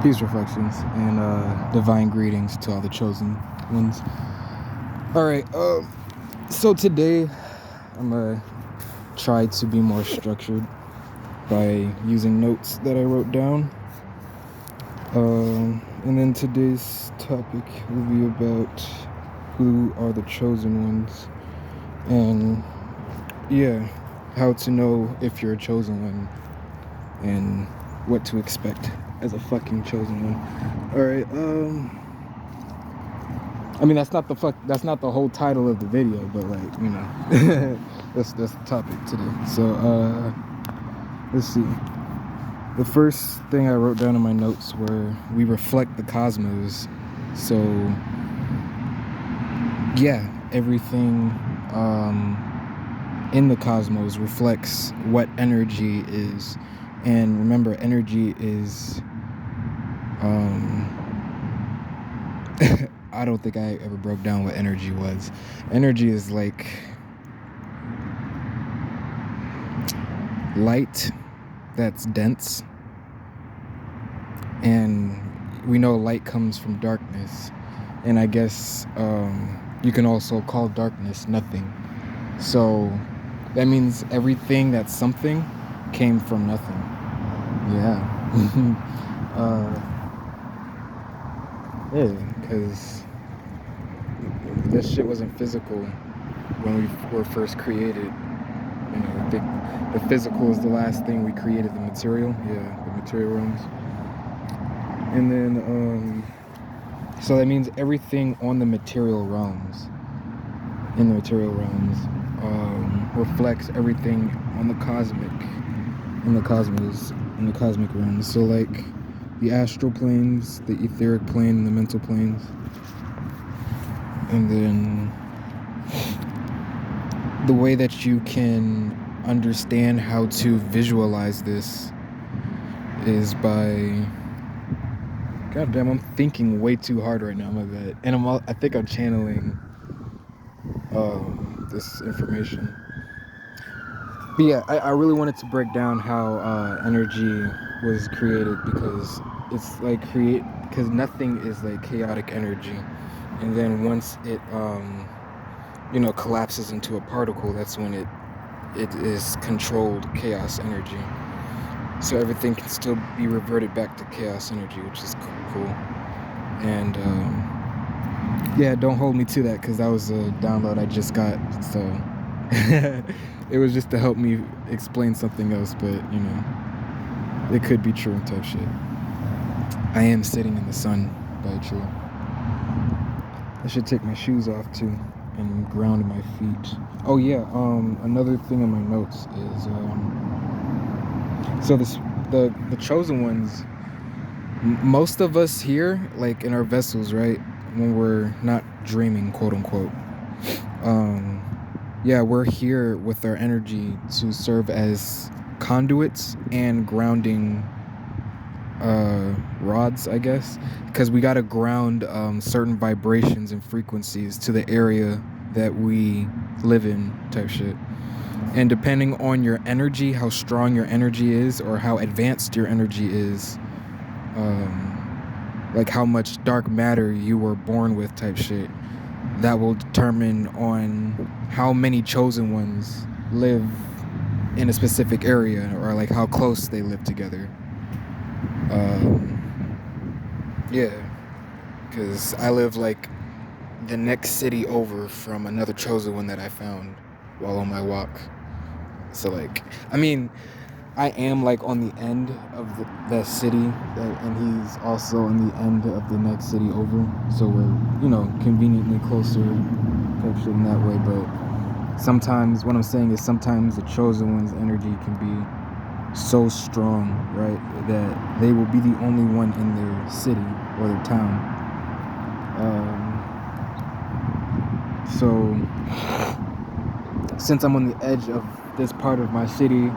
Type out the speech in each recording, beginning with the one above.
Peace reflections and divine greetings to all the chosen ones. All right, so today I'm gonna try to be more structured by using notes that I wrote down. And then today's topic will be about who are the chosen ones, and how to know if you're a chosen one and what to expect as a fucking chosen one. All right. I mean, that's not the whole title of the video, but that's the topic today. So let's see. The first thing I wrote down in my notes were we reflect the cosmos. So everything in the cosmos reflects what energy is. And remember, energy is I don't think I ever broke down what energy was. Energy is like light that's dense, and we know light comes from darkness, and I guess you can also call darkness nothing. So that means everything that's something came from nothing. Because this shit wasn't physical when we were first created. You know, the physical is the last thing we created, the material. Yeah, the material realms. And then, so that means everything on the material realms, reflects everything on the cosmic, in the cosmic realms. So like the astral planes, the etheric plane, and the mental planes. And then the way that you can understand how to visualize this is by... God damn, I'm thinking way too hard right now, my bad. And I think I'm channeling this information. But yeah, I really wanted to break down how energy was created, because it's like because nothing is like chaotic energy. And then once it collapses into a particle, that's when it is controlled chaos energy. So everything can still be reverted back to chaos energy, which is cool. And don't hold me to that, because that was a download I just got. So it was just to help me explain something else, but it could be true type shit. I am sitting in the sun by a tree. I should take my shoes off too and ground my feet. Oh yeah, another thing in my notes is so the chosen ones, most of us here, like in our vessels, right, when we're not dreaming, quote unquote, we're here with our energy to serve as conduits and grounding rods, I guess, because we got to ground certain vibrations and frequencies to the area that we live in type shit. And depending on your energy, how strong your energy is, or how advanced your energy is, like how much dark matter you were born with type shit, that will determine on how many chosen ones live in a specific area, or like how close they live together. Because I live like the next city over from another chosen one that I found while on my walk. So like, I mean, I am like on the end of the city, and he's also on the end of the next city over. So we're, conveniently closer type shit in that way. But sometimes, what I'm saying is sometimes the chosen one's energy can be so strong, right, that they will be the only one in their city or their town. So since I'm on the edge of this part of my city,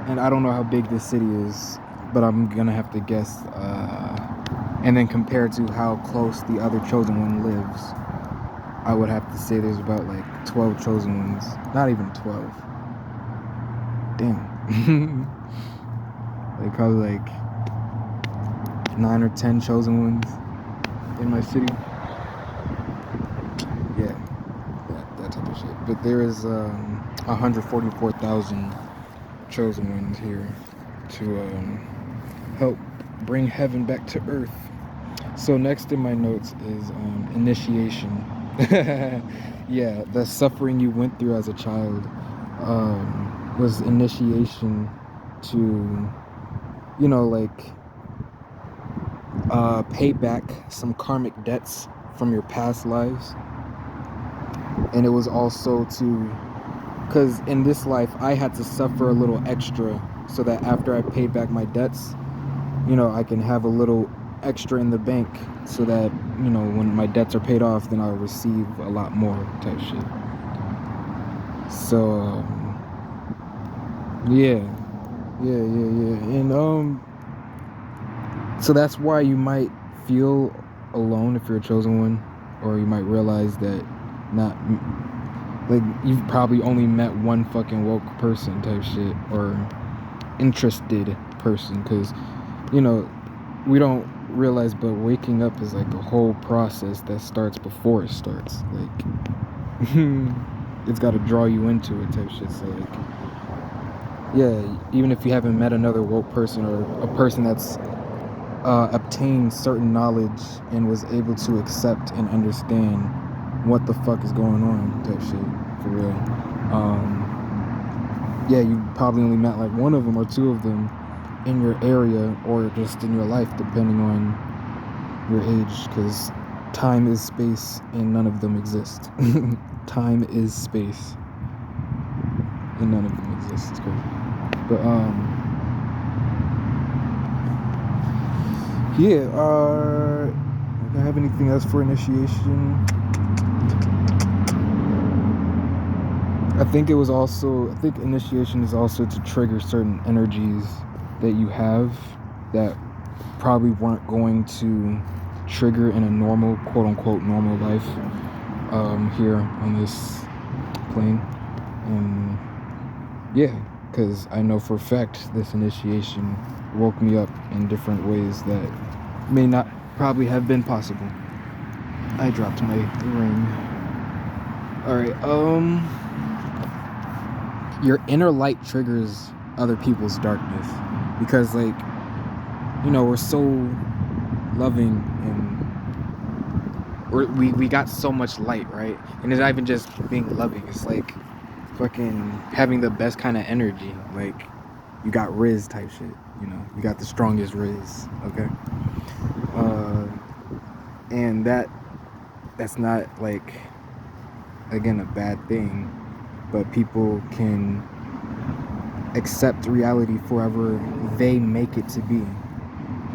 and I don't know how big this city is, but I'm gonna have to guess, and then compare to how close the other chosen one lives, I would have to say there's about like 12 chosen ones. Not even 12. Damn. Like probably like 9 or 10 chosen ones in my city. Yeah, that type of shit. But there is 144,000 chosen ones here to help bring heaven back to earth. So next in my notes is initiation. Yeah, the suffering you went through as a child was initiation to, you know, like pay back some karmic debts from your past lives. And it was also to, because in this life I had to suffer a little extra so that after I paid back my debts, you know, I can have a little extra in the bank so that, you know, when my debts are paid off, then I'll receive a lot more type shit. So yeah. And so that's why you might feel alone if you're a chosen one, or you might realize that not, like, you've probably only met one fucking woke person type shit, or interested person, because, you know, we don't realize, but waking up is like a whole process that starts before it starts. Like, it's got to draw you into it type shit. So like, yeah, even if you haven't met another woke person, or a person that's obtained certain knowledge and was able to accept and understand what the fuck is going on type shit, for real, yeah, you probably only met like one of them or two of them in your area, or just in your life, depending on your age, because time is space and none of them exist. Time is space and none of them exist. It's crazy. But yeah, do I have anything else for initiation? I think initiation is also to trigger certain energies that you have that probably weren't going to trigger in a normal, quote unquote, normal life here on this plane. And yeah, because I know for a fact this initiation woke me up in different ways that may not probably have been possible. I dropped my ring. Alright, your inner light triggers other people's darkness, because, like, you know, we're so loving, and we got so much light, right? And it's not even just being loving, it's like fucking having the best kind of energy. Like, you got Riz type shit, you know, you got the strongest Riz, okay? And that's not, like, again, a bad thing, but people can accept reality forever they make it to be,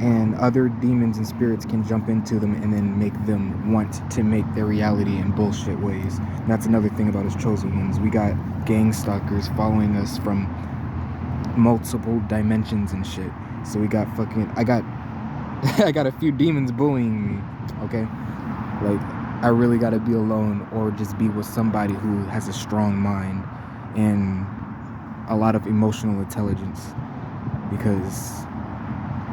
and other demons and spirits can jump into them and then make them want to make their reality in bullshit ways. And that's another thing about us chosen ones. We got gang stalkers following us from multiple dimensions and shit. So we got fucking, I got a few demons bullying me, okay? Like, I really gotta be alone, or just be with somebody who has a strong mind and a lot of emotional intelligence, because,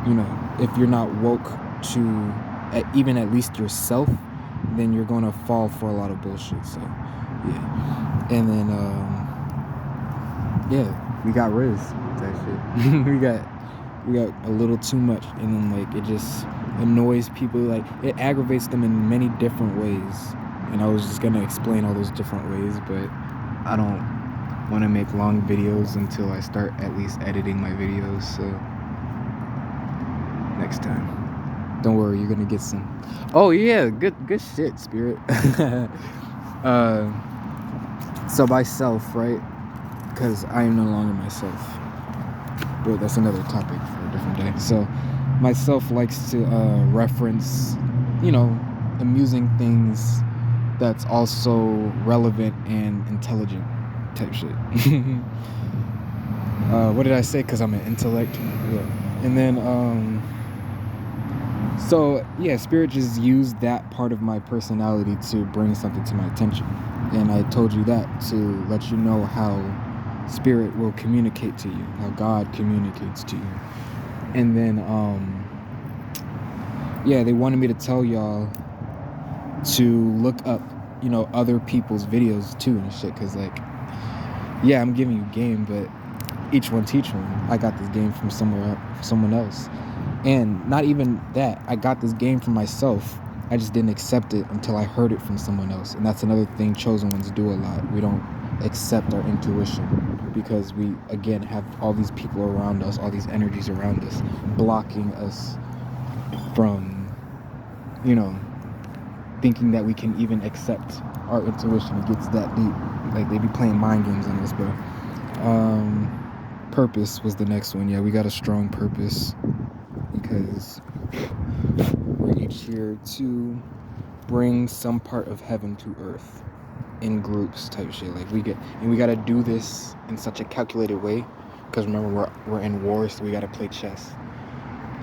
you know, if you're not woke to even at least yourself, then you're gonna fall for a lot of bullshit. So yeah. And then yeah, we got Riz, that shit. we got a little too much, and then, like, it just annoys people. Like, it aggravates them in many different ways, and I was just gonna explain all those different ways, but I don't want to make long videos until I start at least editing my videos. So next time, don't worry, you're gonna get some. Oh yeah, good shit, Spirit. So myself, right? Because I am no longer myself. But that's another topic for a different day. So myself likes to reference, you know, amusing things that's also relevant and intelligent type shit. What did I say? Because I'm an intellect. Yeah. And then so yeah, Spirit just used that part of my personality to bring something to my attention, and I told you that to let you know how Spirit will communicate to you, how God communicates to you. And then yeah, they wanted me to tell y'all to look up, you know, other people's videos too and shit. Cause like, yeah, I'm giving you game, but each one teach one. I got this game from someone else. And not even that, I got this game from myself. I just didn't accept it until I heard it from someone else. And that's another thing chosen ones do a lot. We don't accept our intuition because we, again, have all these people around us, all these energies around us, blocking us from, you know, thinking that we can even accept our intuition. It gets that deep. Like, they be playing mind games on us, bro. Purpose was the next one. Yeah, we got a strong purpose because we're each here to bring some part of heaven to earth in groups type shit. Like, we gotta do this in such a calculated way because remember, we're in war, so we gotta play chess.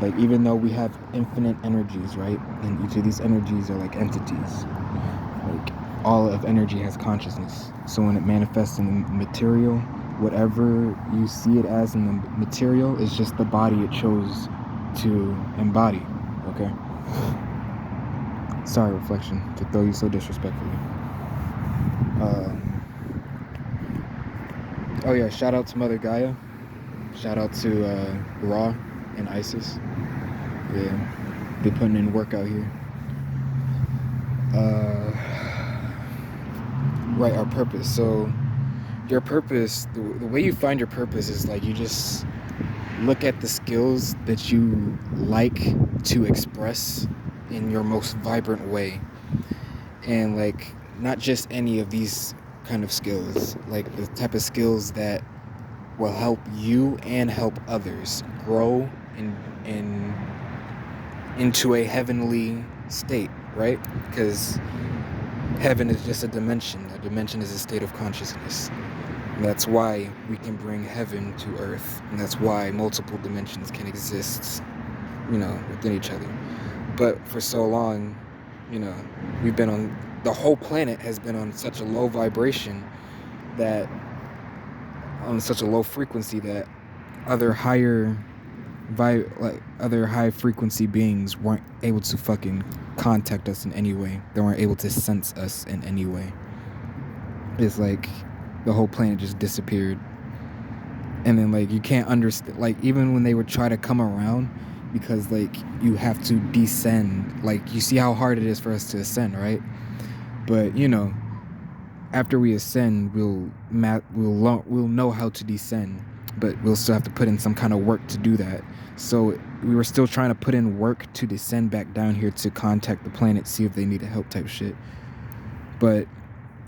Like, even though we have infinite energies, right, and each of these energies are like entities, like all of energy has consciousness. So when it manifests in the material, whatever you see it as in the material is just the body it chose to embody. Okay, sorry, reflection, to throw you so disrespectfully. Oh yeah, shout out to Mother Gaia, shout out to Ra and Isis. Yeah, they putting in work out here. Right, our purpose. So your purpose, the way you find your purpose is like, you just look at the skills that you like to express in your most vibrant way, and like, not just any of these kind of skills, like the type of skills that will help you and help others grow into a heavenly state, right? Because heaven is just a dimension. A dimension is a state of consciousness. And that's why we can bring heaven to earth. And that's why multiple dimensions can exist, you know, within each other. But for so long, you know, we've been on, the whole planet has been on such a low vibration that, on such a low frequency that other high frequency beings weren't able to fucking contact us in any way. They weren't able to sense us in any way. It's like the whole planet just disappeared. And then like, you can't understand, like, even when they would try to come around, because like, you have to descend. Like, you see how hard it is for us to ascend, right? But you know, after we ascend, we'll know how to descend, but we'll still have to put in some kind of work to do that. So we were still trying to put in work to descend back down here to contact the planet, see if they needed help type shit. But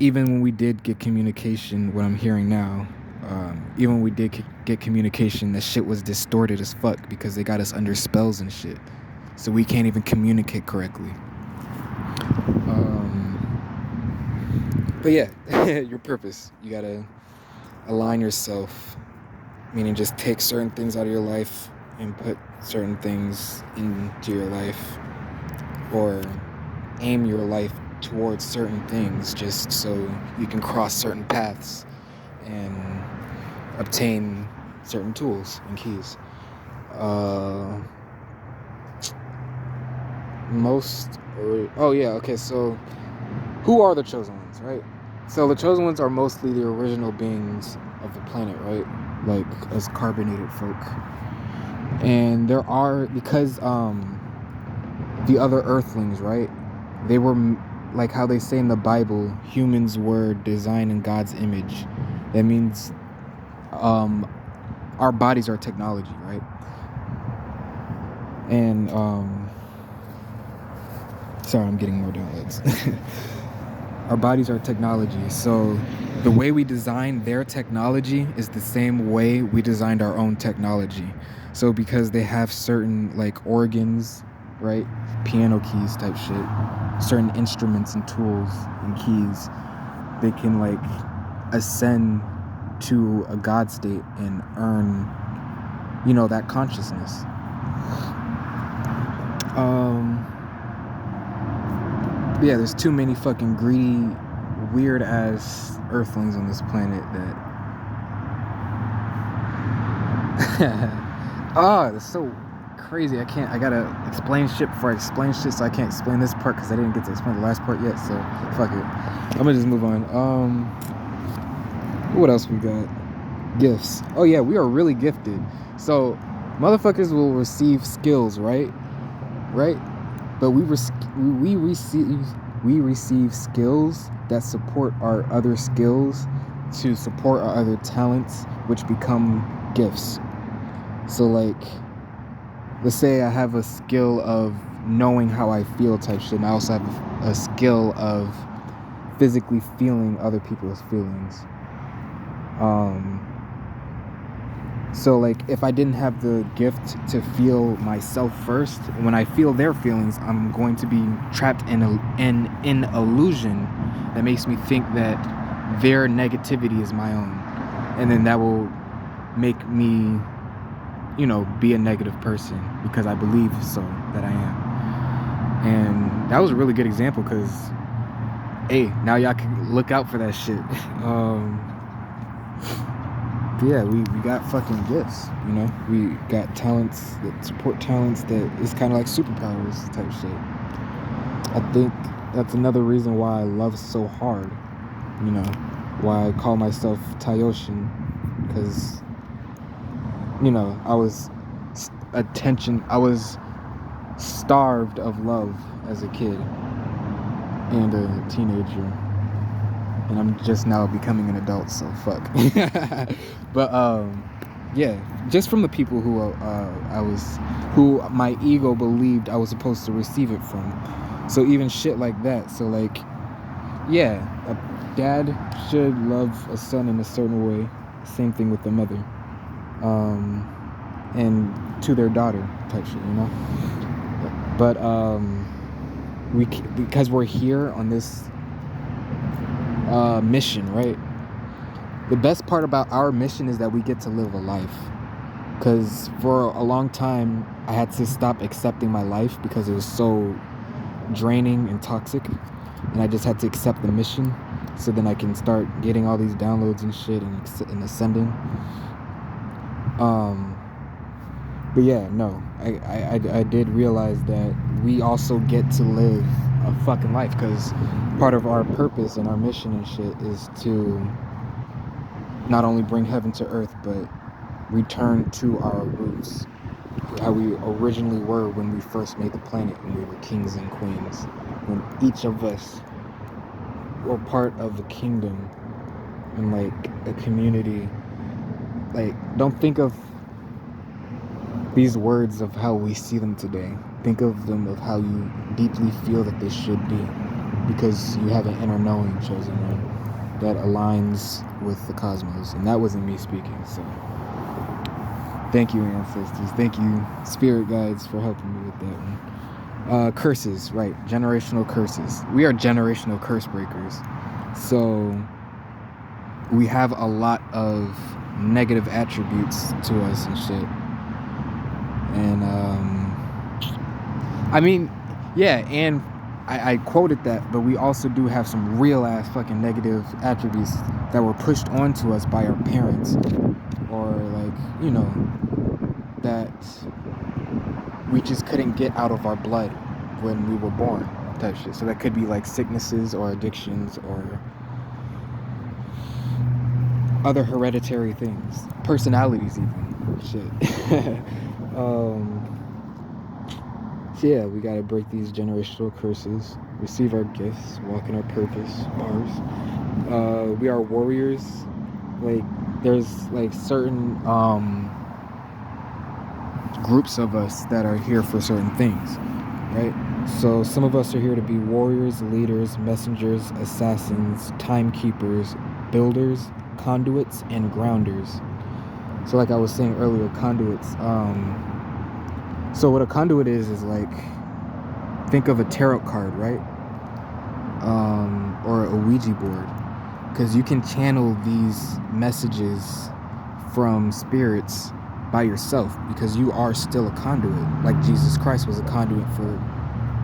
even when we did get communication, what I'm hearing now, even when we did get communication, that shit was distorted as fuck because they got us under spells and shit. So we can't even communicate correctly. But yeah, your purpose. You gotta align yourself, meaning just take certain things out of your life and put certain things into your life, or aim your life towards certain things just so you can cross certain paths and obtain certain tools and keys. So who are the chosen ones, right? So the chosen ones are mostly the original beings of the planet, right? Like, us carbonated folk. And there are, because the other earthlings, right? They were, like how they say in the Bible, humans were designed in God's image. That means our bodies are technology, right? And sorry, I'm getting more downloads. Our bodies are technology. So the way we design their technology is the same way we designed our own technology. So because they have certain like organs, right? Piano keys type shit, certain instruments and tools and keys, they can like ascend to a God state and earn, you know, that consciousness. Yeah, there's too many fucking greedy, weird ass earthlings on this planet that that's so, crazy. I gotta explain shit before I explain shit, so I can't explain this part because I didn't get to explain the last part yet, so fuck it. I'm gonna just move on. What else we got? Gifts. Oh yeah, we are really gifted. So motherfuckers will receive skills, right? But we receive skills that support our other skills to support our other talents, which become gifts. So like, let's say I have a skill of knowing how I feel type shit, and I also have a skill of physically feeling other people's feelings. So like, if I didn't have the gift to feel myself first, when I feel their feelings, I'm going to be trapped in an illusion that makes me think that their negativity is my own, and then that will make me, you know, be a negative person because I believe so that I am. And that was a really good example because, hey, now y'all can look out for that shit. Yeah, we got fucking gifts, you know? We got talents that support talents that is kind of like superpowers type shit. I think that's another reason why I love so hard, you know? Why I call myself Tayoshin, because, you know, I was starved of love as a kid and a teenager. And I'm just now becoming an adult, so fuck. But yeah, just from the people who my ego believed I was supposed to receive it from. So even shit like that. So like, yeah, a dad should love a son in a certain way. Same thing with the mother, and to their daughter type shit, you know. But because we're here on this mission, right? The best part about our mission is that we get to live a life. Because for a long time, I had to stop accepting my life because it was so draining and toxic, and I just had to accept the mission, so then I can start getting all these downloads and shit and ascending. But yeah, no, I did realize that we also get to live a fucking life, because part of our purpose and our mission and shit is to not only bring heaven to earth, but return to our roots, how we originally were when we first made the planet, when we were kings and queens, when each of us were part of a kingdom and like a community. Like, don't think of these words of how we see them today. Think of them of how you deeply feel that they should be, because you have an inner knowing, chosen one, that aligns with the cosmos. And that wasn't me speaking, so thank you, ancestors. Thank you, spirit guides, for helping me with that one. Curses, right? Generational curses. We are generational curse breakers. So we have a lot of negative attributes to us and shit. And I mean, yeah, and I quoted that, but we also do have some real ass fucking negative attributes that were pushed onto us by our parents, or like, you know, that we just couldn't get out of our blood when we were born type shit. So that could be like sicknesses or addictions or other hereditary things, personalities even, shit. So yeah, we gotta break these generational curses, receive our gifts, walk in our purpose, bars. We are warriors. Like, there's like certain groups of us that are here for certain things, right? So some of us are here to be warriors, leaders, messengers, assassins, timekeepers, builders, conduits, and grounders. So like I was saying earlier, conduits. So what a conduit is like, think of a tarot card, right? Or a Ouija board, because you can channel these messages from spirits by yourself, because you are still a conduit. Like Jesus Christ was a conduit for,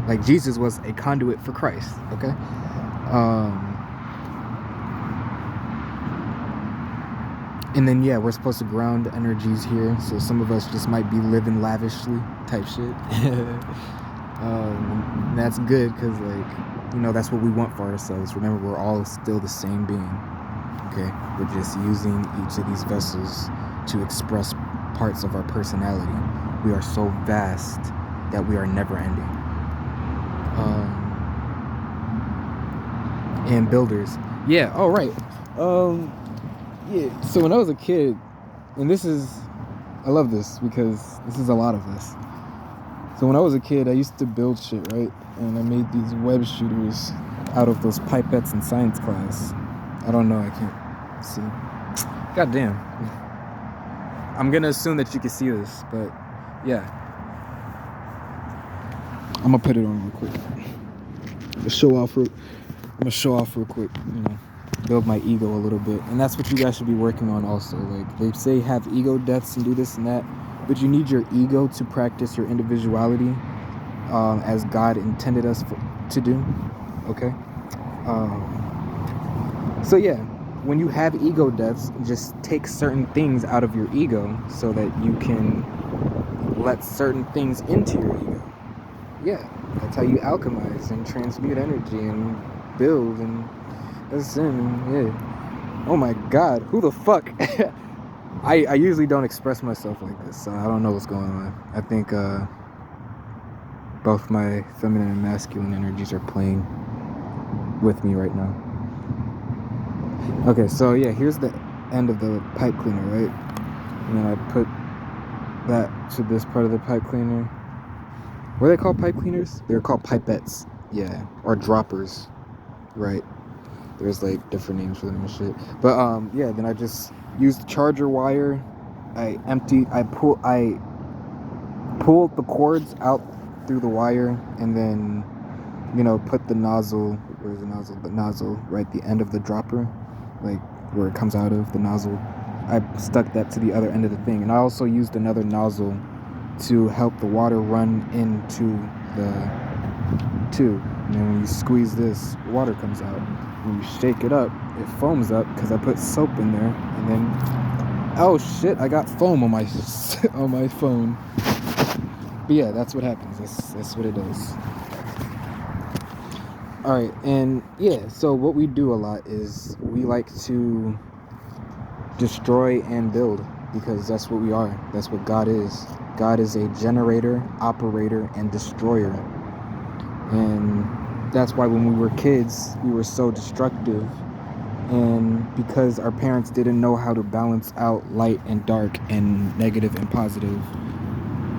like Jesus was a conduit for Christ, okay? And then, yeah, we're supposed to ground energies here. So some of us just might be living lavishly type shit. That's good because, like, you know, that's what we want for ourselves. Remember, we're all still the same being. Okay? We're just using each of these vessels to express parts of our personality. We are so vast that we are never ending. And builders. Yeah, all right. Yeah, so when I was a kid, and I love this because this is a lot of us. So when I was a kid, I used to build shit, right? And I made these web shooters out of those pipettes in science class. I don't know, I can't see. God damn. I'm gonna assume that you can see this, but yeah. I'm gonna put it on real quick. I'm gonna show off real quick, you know, build my ego a little bit. And that's what you guys should be working on also. Like, they say have ego deaths and do this and that, but you need your ego to practice your individuality as God intended us to do. Okay? So yeah, when you have ego deaths, just take certain things out of your ego so that you can let certain things into your ego. Yeah, that's how you alchemize and transmute energy and build, and that's it. Yeah. Oh my God, who the fuck? I usually don't express myself like this, so I don't know what's going on. I think both my feminine and masculine energies are playing with me right now. Okay, so yeah, here's the end of the pipe cleaner, right? And then I put that to this part of the pipe cleaner. What are they called, pipe cleaners? They're called pipettes, yeah, or droppers, right? There's like different names for them and shit. But yeah, then I just used the charger wire. I pulled the cords out through the wire, and then, you know, put the nozzle. Where's the nozzle? The nozzle right at the end of the dropper, like where it comes out of the nozzle. I stuck that to the other end of the thing, and I also used another nozzle to help the water run into the tube. And then when you squeeze this, water comes out. When you shake it up, it foams up because I put soap in there. And then, oh shit, I got foam on my on my phone. But yeah, that's what happens. That's what it does. All right, and yeah, so what we do a lot is we like to destroy and build, because that's what we are. That's what God is. God is a generator, operator, and destroyer. And that's why when we were kids, we were so destructive. And because our parents didn't know how to balance out light and dark and negative and positive,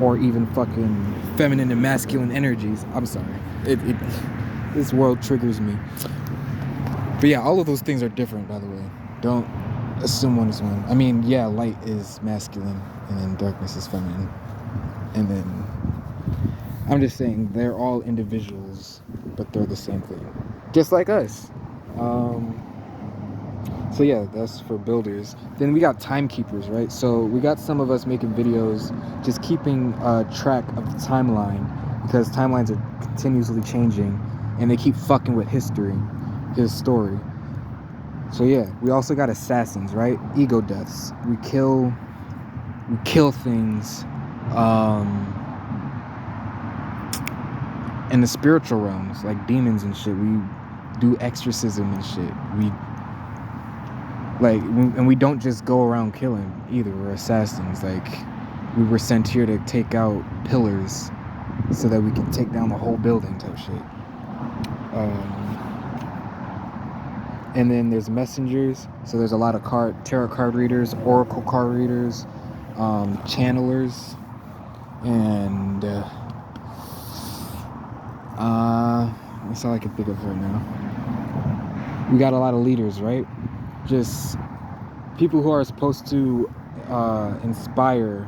or even fucking feminine and masculine energies. I'm sorry. This world triggers me. But yeah, all of those things are different, by the way. Don't assume one is one. I mean, yeah, light is masculine and then darkness is feminine. And then I'm just saying they're all individuals, but they're the same thing. Just like us. So yeah, that's for builders. Then we got timekeepers, right? So we got some of us making videos just keeping track of the timeline, because timelines are continuously changing and they keep fucking with history, his story. So yeah, we also got assassins, right? Ego deaths. We kill things in the spiritual realms, like demons and shit. We do exorcism and shit. And we don't just go around killing either. We're assassins. Like, we were sent here to take out pillars so that we can take down the whole building type shit. And then there's messengers. So there's a lot of tarot card readers, oracle card readers, channelers, and that's all I can think of right now. We got a lot of leaders, right? Just people who are supposed to inspire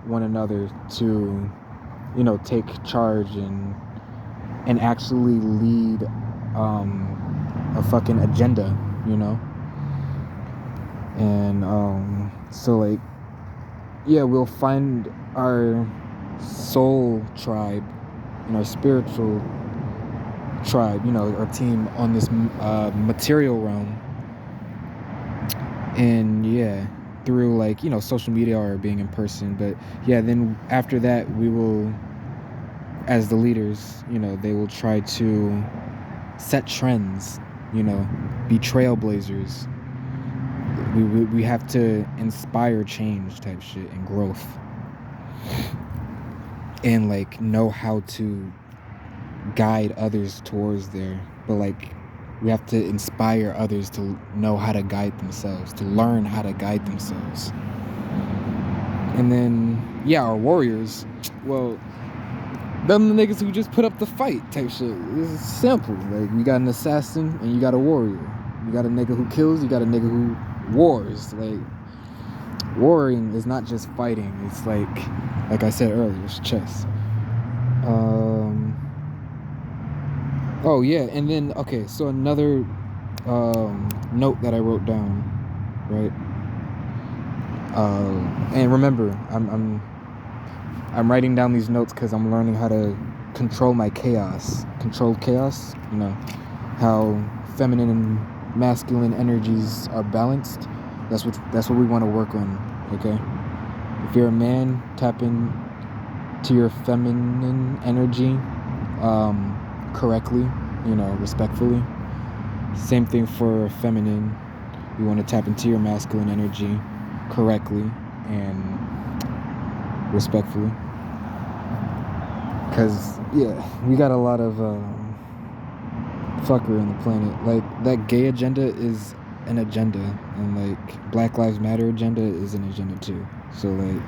one another to, you know, take charge and actually lead a fucking agenda, you know. And so, like, yeah, we'll find our soul tribe and our spiritual tribe, you know, our team on this material realm. And yeah, through, like, you know, social media or being in person. But yeah, then after that, we will, as the leaders, you know, they will try to set trends, you know, be trailblazers. We have to inspire change type shit and growth, and like know how to guide others towards there. But like, we have to inspire others to know how to guide themselves, to learn how to guide themselves. And then, yeah, our warriors, well, them the niggas who just put up the fight type shit. It's simple. Like, you got an assassin and you got a warrior. You got a nigga who kills, you got a nigga who wars. Like, warring is not just fighting. It's like I said earlier, it's chess. Oh yeah, and then okay, so another note that I wrote down, right? And remember, I'm writing down these notes because I'm learning how to control my chaos. Control chaos, you know, how feminine and masculine energies are balanced. That's what we want to work on. Okay, if you're a man, tap in to your feminine energy correctly, you know, respectfully. Same thing for feminine. You want to tap into your masculine energy correctly and respectfully. Because, yeah, we got a lot of fucker on the planet. Like, that gay agenda is an agenda. And, like, Black Lives Matter agenda is an agenda, too. So, like,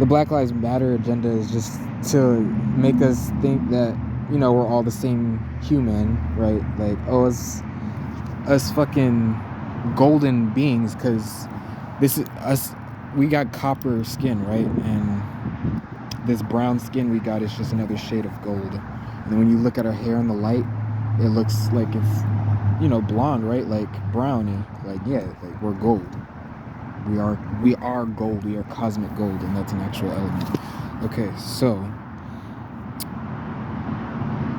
the Black Lives Matter agenda is just to make us think that, you know, we're all the same human, right? Like, oh, us fucking golden beings, because this is us. We got copper skin, right? And this brown skin we got is just another shade of gold. And then when you look at our hair in the light, it looks like it's, you know, blonde, right? Like browny. Like, yeah, like we're gold. We are gold. We are cosmic gold, and that's an actual element. Okay, so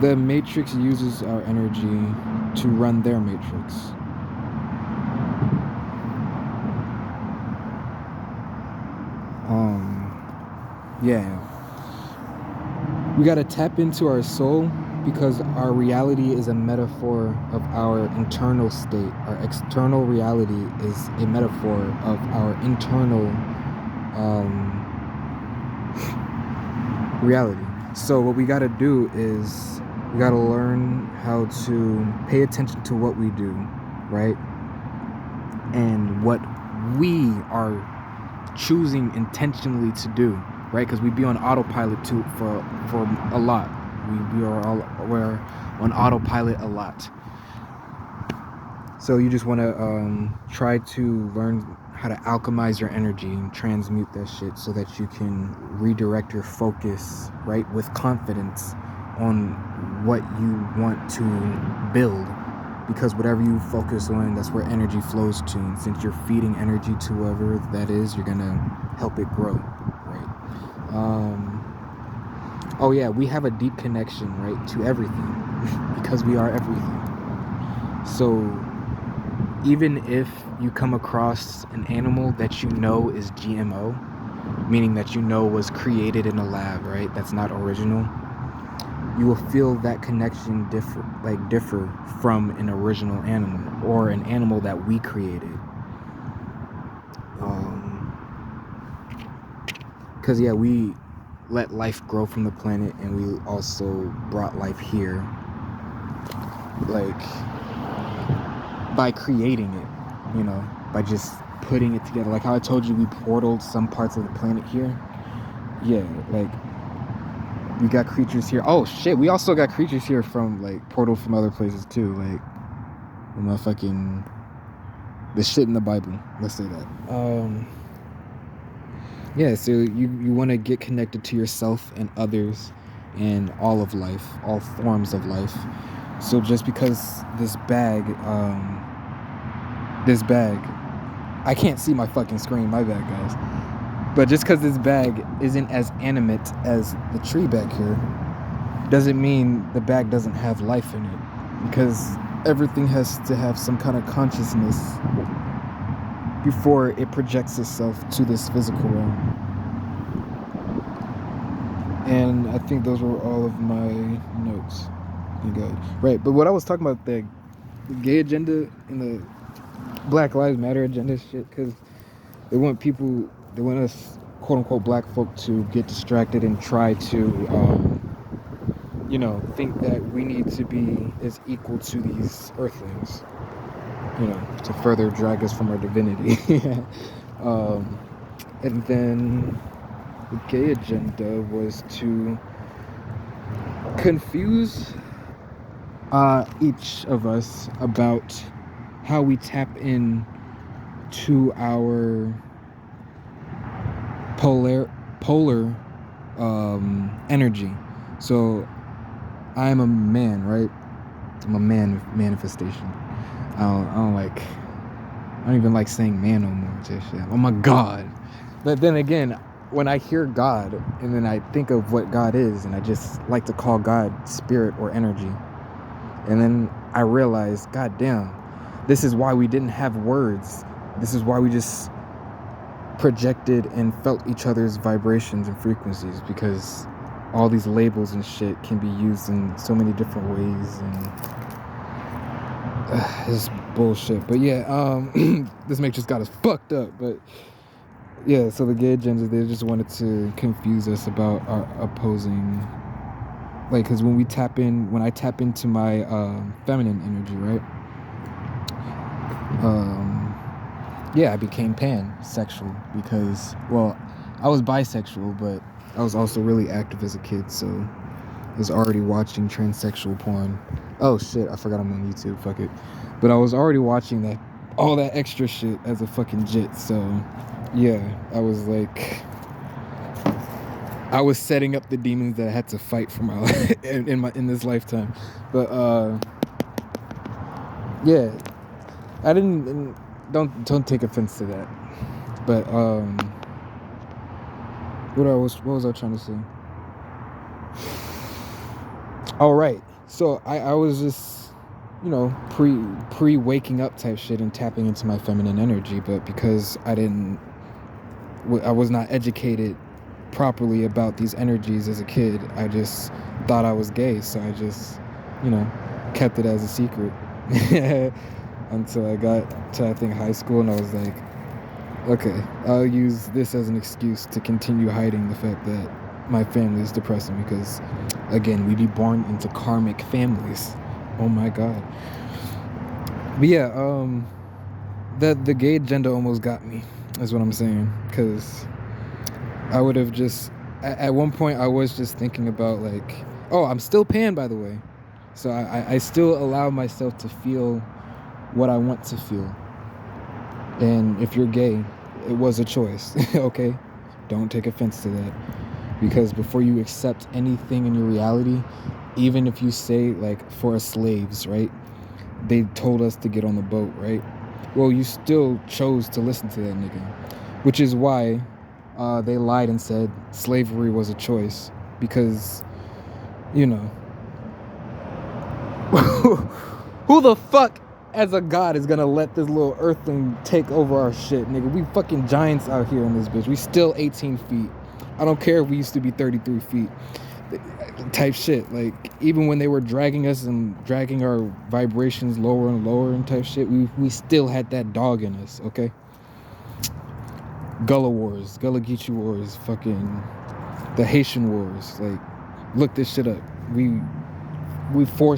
the Matrix uses our energy to run their Matrix. Yeah. We gotta tap into our soul, because our reality is a metaphor of our internal state. Our external reality is a metaphor of our internal reality. So what we gotta do is we gotta learn how to pay attention to what we do, right? And what we are choosing intentionally to do, right? Because we be on autopilot too for a lot. We're on autopilot a lot. So you just want to try to learn how to alchemize your energy and transmute that shit so that you can redirect your focus, right, with confidence on what you want to build. Because whatever you focus on, that's where energy flows to. And since you're feeding energy to whoever that is, you're gonna help it grow, right? Oh yeah, we have a deep connection, right, to everything because we are everything. So even if you come across an animal that you know is GMO, meaning that you know was created in a lab, right, that's not original, you will feel that connection differ from an original animal or an animal that we created. Because yeah, we let life grow from the planet, and we also brought life here, like by creating it, you know, by just putting it together. Like how I told you, we portaled some parts of the planet here. Yeah, like we got creatures here. Oh shit, we also got creatures here from like portal from other places too, like the shit in the Bible, let's say that. Yeah, so you want to get connected to yourself and others and all of life, all forms of life. So just because this bag, I can't see my fucking screen, my bad guys. But just because this bag isn't as animate as the tree back here, doesn't mean the bag doesn't have life in it. Because everything has to have some kind of consciousness before it projects itself to this physical realm. And I think those were all of my notes. Thank God. Right, but what I was talking about, the gay agenda and the Black Lives Matter agenda shit, because they want us, quote unquote, black folk to get distracted and try to, think that we need to be as equal to these earthlings, to further drag us from our divinity. And then the gay agenda was to confuse each of us about how we tap in to our polar energy. So I'm a man, right? I'm a man with manifestation. I don't even like saying man no more. Shit. I'm a god. But then again, when I hear God and then I think of what God is, and I just like to call God spirit or energy, and then I realize, god damn, this is why we didn't have words. This is why we just projected and felt each other's vibrations and frequencies, because all these labels and shit can be used in so many different ways, and it's bullshit. But yeah, this make just got us fucked up. But yeah, so the gay agenda, they just wanted to confuse us about our opposing, like, because when I tap into my feminine energy, right? Yeah, I became pansexual because, well, I was bisexual, but I was also really active as a kid, so I was already watching transsexual porn. Oh shit, I forgot I'm on YouTube, fuck it. But I was already watching all that extra shit as a fucking jit, so yeah, I was setting up the demons that I had to fight for my life in this lifetime. But yeah, I didn't. Don't take offense to that. But what was I trying to say? All right. So I was just, pre waking up type shit and tapping into my feminine energy, but because I was not educated properly about these energies as a kid, I just thought I was gay, so I just, kept it as a secret. Until I got to, I think, high school, and I was like, okay, I'll use this as an excuse to continue hiding the fact that my family is depressing, because, again, we be born into karmic families. Oh my god. But yeah, the gay agenda almost got me, is what I'm saying, because I would have just, at one point, I was just thinking about, like, oh, I'm still pan, by the way, so I still allow myself to feel what I want to feel. And if you're gay, it was a choice. Okay, don't take offense to that, because before you accept anything in your reality, even if you say, like, for us slaves, right, they told us to get on the boat, right? Well, you still chose to listen to that nigga, which is why they lied and said slavery was a choice, because who the fuck as a god is gonna let this little earthling take over our shit, nigga? We fucking giants out here in this bitch. We still 18 feet. I don't care if we used to be 33 feet type shit. Like, even when they were dragging us and dragging our vibrations lower and lower and type shit, we still had that dog in us, okay? Gullah Wars, Gullah Geechee Wars, fucking the Haitian Wars. Like, look this shit up. We forced